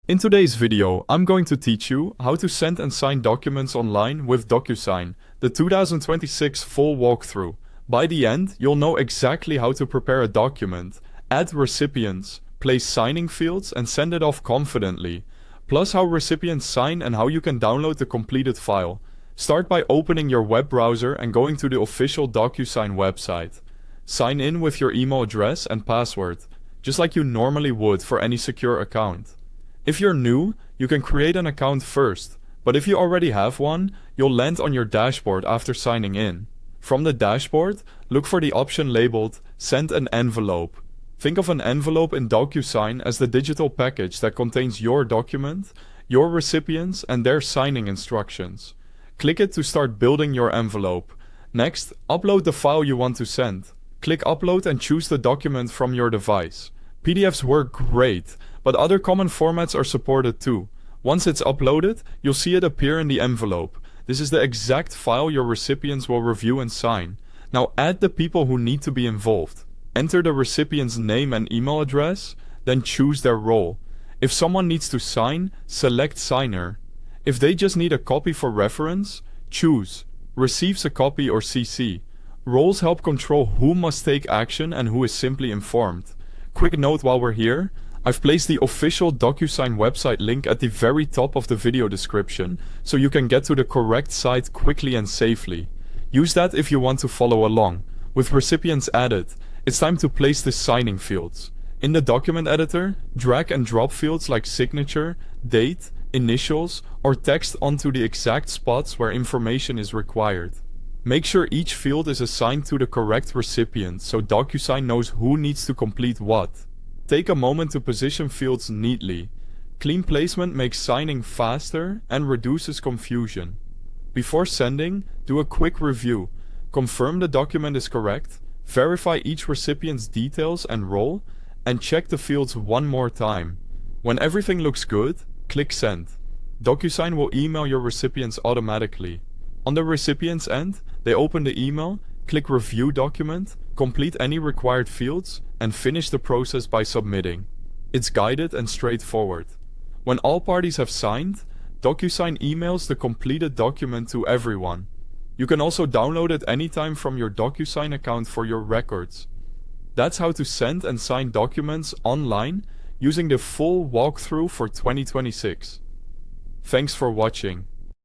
In today's video, I'm going to teach you how to send and sign documents online with DocuSign, the 2026 full walkthrough. By the end, you'll know exactly how to prepare a document, add recipients, place signing fields and send it off confidently, plus how recipients sign and how you can download the completed file. Start by opening your web browser and going to the official DocuSign website. Sign in with your email address and password, just like you normally would for any secure account. If you're new, you can create an account first, but if you already have one, you'll land on your dashboard after signing in. From the dashboard, look for the option labeled Send an Envelope. Think of an envelope in DocuSign as the digital package that contains your document, your recipients, and their signing instructions. Click it to start building your envelope. Next, upload the file you want to send. Click Upload and choose the document from your device. PDFs work great, but other common formats are supported too. Once it's uploaded, you'll see it appear in the envelope. This is the exact file your recipients will review and sign. Now add the people who need to be involved. Enter the recipient's name and email address, then choose their role. If someone needs to sign, select Signer. If they just need a copy for reference, choose Receives a copy or CC. Roles help control who must take action and who is simply informed. Quick note while we're here, I've placed the official DocuSign website link at the very top of the video description, so you can get to the correct site quickly and safely. Use that if you want to follow along. With recipients added, it's time to place the signing fields. In the document editor, drag and drop fields like signature, date, initials, or text onto the exact spots where information is required. Make sure each field is assigned to the correct recipient so DocuSign knows who needs to complete what. Take a moment to position fields neatly. Clean placement makes signing faster and reduces confusion. Before sending, do a quick review. Confirm the document is correct, verify each recipient's details and role, and check the fields one more time. When everything looks good, click Send. DocuSign will email your recipients automatically. On the recipient's end, they open the email, click Review Document, complete any required fields, and finish the process by submitting. It's guided and straightforward. When all parties have signed, DocuSign emails the completed document to everyone. You can also download it anytime from your DocuSign account for your records. That's how to send and sign documents online using the full walkthrough for 2026. Thanks for watching.